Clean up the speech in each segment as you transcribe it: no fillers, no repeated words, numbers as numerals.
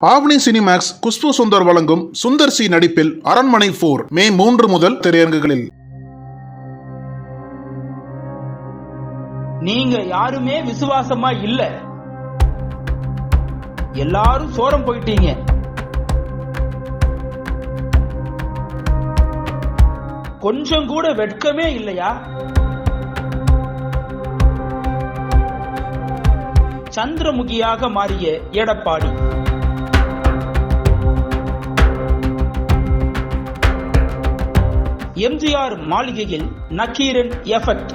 ஆவணி Cinemax Khushbu Sundar வழங்கும் Sundar C நடிப்பில் அரண்மனை 4 மே 3 முதல் திரையரங்குகளில். நீங்க யாருமே விசுவாசமா இல்ல, எல்லாரும் சோரம் போயிட்டீங்க. கொஞ்சம் கூட வெட்கமே இல்லையா? சந்திரமுகியாக மாறிய எடப்பாடி. எம்ஜிஆர் மாளிகையில் நக்கீரன் எஃபெக்ட்.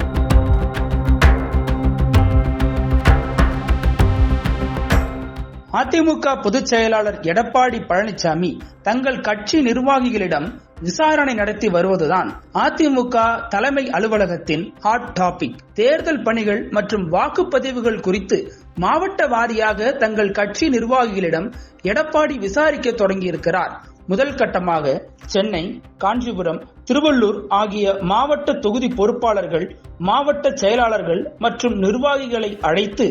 அதிமுக பொதுச் செயலாளர் எடப்பாடி பழனிசாமி தங்கள் கட்சி நிர்வாகிகளிடம் விசாரணை நடத்தி வருவதுதான் அதிமுக தலைமை அலுவலகத்தின் ஹாட் டாபிக். தேர்தல் பணிகள் மற்றும் வாக்குப்பதிவுகள் குறித்து மாவட்ட வாரியாக தங்கள் கட்சி நிர்வாகிகளிடம் எடப்பாடி விசாரிக்க தொடங்கியிருக்கிறார். முதல் கட்டமாக சென்னை, காஞ்சிபுரம், திருவள்ளூர் ஆகிய மாவட்ட தொகுதி பொறுப்பாளர்கள், மாவட்ட செயலாளர்கள் மற்றும் நிர்வாகிகளை அழைத்து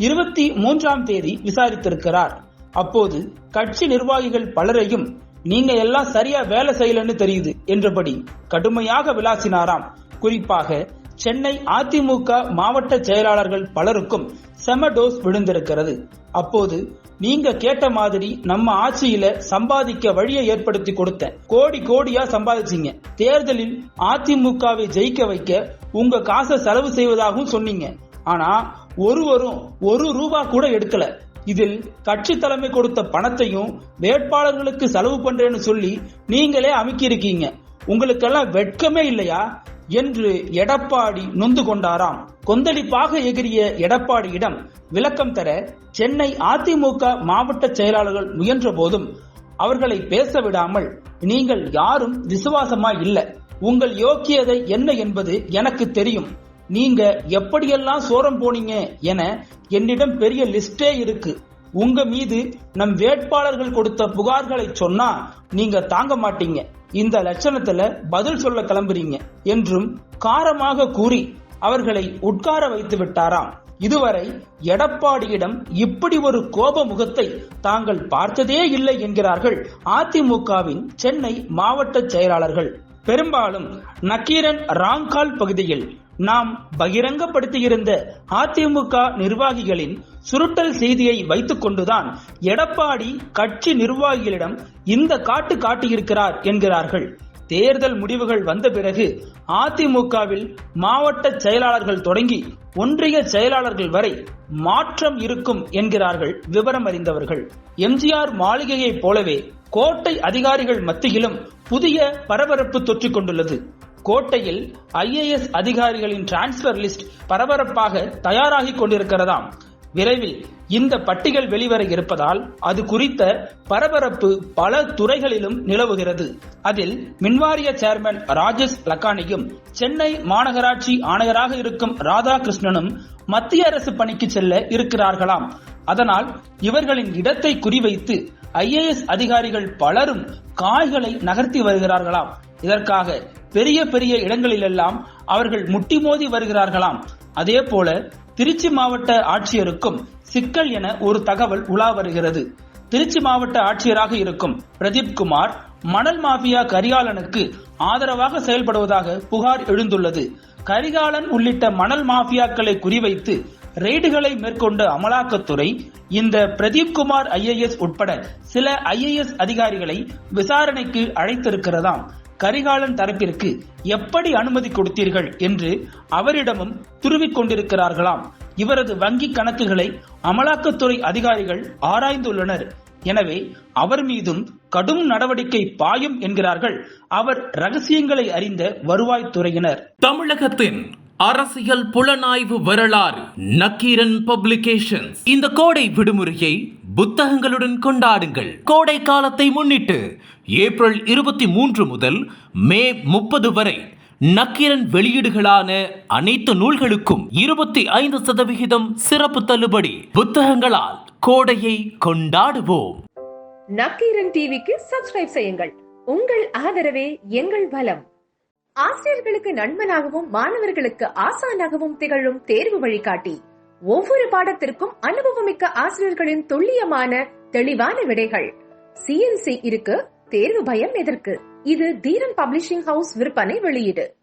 23ஆம் தேதி விசாரித்திருக்கிறார். அப்போது கட்சி நிர்வாகிகள் பலரையும் நீங்க எல்லாம் சரியா வேலை செய்யலன்னு தெரியுது என்றபடி கடுமையாக விளாசினாராம். குறிப்பாக சென்னை அதிமுக மாவட்ட செயலாளர்கள் பலருக்கும் செம டோஸ் விழுந்திருக்கிறது. அப்போது நீங்க கேட்ட மாதிரி நம்ம ஆட்சியில சம்பாதிக்க வழியை ஏற்படுத்தி கொடுத்த, கோடி கோடியா சம்பாதிச்சீங்க. தேர்தலில் அதிமுகவை ஜெயிக்க வைக்க உங்க காசை செலவு செய்வதாகவும் சொன்னீங்க. ஆனா ஒருவரும் ₹1 கூட எடுக்கல. இதில் கட்சி தலைமை கொடுத்த பணத்தையும் வேட்பாளர்களுக்கு செலவு பண்றேன்னு சொல்லி நீங்களே அமுக்கியிருக்கீங்க. உங்களுக்கெல்லாம் வெட்கமே இல்லையா என்று எடப்பாடி நொந்து கொண்டாராம். கொந்தளிப்பாக எகிரிய எடப்பாடியிடம் விளக்கம் தர சென்னை அதிமுக மாவட்ட செயலாளர்கள் முயன்ற போதும் அவர்களை பேச விடாமல், நீங்கள் யாரும் விசுவாசமா இல்ல, உங்கள் யோக்கியதை என்ன என்பது எனக்கு தெரியும், நீங்க எப்படியெல்லாம் சோரம் போனீங்க என என்னிடம் பெரிய லிஸ்டே இருக்கு. உங்க மீது நம் வேட்பாளர்கள் கொடுத்த புகார்களை சொன்னா நீங்க தாங்க மாட்டீங்க. இந்த லட்சணத்துல பதில் சொல்ல கிளம்புறீங்க என்றும் காரமாக கூறி அவர்களை உட்கார வைத்து விட்டாராம். இதுவரை எடப்பாடியிடம் இப்படி ஒரு கோப முகத்தை தாங்கள் பார்த்ததே இல்லை என்கிறார்கள் அதிமுகவின் சென்னை மாவட்ட செயலாளர்கள். பெரும்பாலும் நக்கீரன் ராங்கால் பகுதியில் நாம் பகிரங்கப்படுத்தியிருந்த அதிமுக நிர்வாகிகளின் சுருட்டல் செய்தியை வைத்துக் கொண்டுதான் எடப்பாடி கட்சி நிர்வாகிகளிடம் இந்த காட்டு காட்டியிருக்கிறார் என்கிறார்கள். தேர்தல் முடிவுகள் வந்த பிறகு அதிமுகவில் மாவட்ட செயலாளர்கள் தொடங்கி ஒன்றிய செயலாளர்கள் வரை மாற்றம் இருக்கும் என்கிறார்கள் விவரம் அறிந்தவர்கள். எம்ஜிஆர் மாளிகையை போலவே கோட்டை அதிகாரிகள் மத்தியிலும் புதிய பரபரப்பு தொற்றிக் கொண்டுள்ளது. கோட்டையில் IAS அதிகாரிகளின் டிரான்ஸ்பர் லிஸ்ட் பரபரப்பாக தயாராகி கொண்டிருக்கிறதாம். விரைவில் இந்த பட்டியல் வெளிவர இருப்பதால் அது குறித்த பரபரப்பு பல துறைகளிலும் நிலவுகிறது. அதில் மின்வாரிய சேர்மன் ராஜேஷ் லக்கானியும் சென்னை மாநகராட்சி ஆணையராக இருக்கும் ராதாகிருஷ்ணனும் மத்திய அரசு பணிக்கு செல்ல இருக்கிறார்களாம். அதனால் இவர்களின் இடத்தை குறிவைத்து IAS அதிகாரிகள் பலரும் காய்களை நகர்த்தி வருகிறார்களாம். இதற்காக பெரிய பெரிய இடங்களிலெல்லாம் அவர்கள் முட்டி மோதி வருகிறார்களாம். அதே போல திருச்சி மாவட்ட ஆட்சியருக்கும் சிக்கல் என ஒரு தகவல் உலா வருகிறது. திருச்சி மாவட்ட ஆட்சியராக இருக்கும் பிரதீப் குமார் மணல் மாஃபியா கரிகாலனுக்கு ஆதரவாக செயல்படுவதாக புகார் எழுந்துள்ளது. கரிகாலன் உள்ளிட்ட மணல் மாஃபியாக்களை குறிவைத்து ரெய்டுகளை மேற்கொண்ட அமலாக்கத்துறை இந்த பிரதீப் குமார் IAS உட்பட சில IAS அதிகாரிகளை விசாரணைக்கு அழைத்திருக்கிறதாம். கரிகாலன் தரப்பிற்கு எப்படி அனுமதி கொடுத்தீர்கள் என்று அவரிடமும் துருவிக் கொண்டிருக்கிறார்களாம். இவரது வங்கி கணக்குகளை அமலாக்கத்துறை அதிகாரிகள் ஆராய்ந்துள்ளனர். எனவே அவர் மீதும் கடும் நடவடிக்கை பாயும் என்கிறார்கள் அவர் ரகசியங்களை அறிந்த வருவாய்த்துறையினர். தமிழகத்தின் அரசியல் புலனாய்வு வரலாறு நக்கீரன் பப்ளிகேஷன்ஸ். இந்த கோடை விடுமுறையை புத்தகங்களுடன் கொண்டாடுங்கள். கோடை காலத்தை முன்னிட்டு ஏப்ரல் 23 முதல் மே 30 வரை நக்கீரன் வெளியீடுகளான அனைத்து நூல்களுக்கும் 25% சிறப்பு தள்ளுபடி. புத்தகங்களால் கோடையை கொண்டாடுவோம். நக்கீரன் டிவிக்கு சப்ஸ்கிரைப் செய்யுங்கள். உங்கள் ஆதரவே எங்கள் பலம். ஆசிரியர்களுக்கு நண்பனாகவும் மாணவர்களுக்கு ஆசானாகவும் திகழும் தேர்வு வழிகாட்டி. ஒவ்வொரு பாடத்திற்கும் அனுபவமிக்க ஆசிரியர்களின் துல்லியமான தெளிவான விடைகள். CNC இருக்கு, தேர்வு பயம் எதற்கு? இது தீரன் பப்ளிஷிங் ஹவுஸ் விற்பனை வெளியீடு.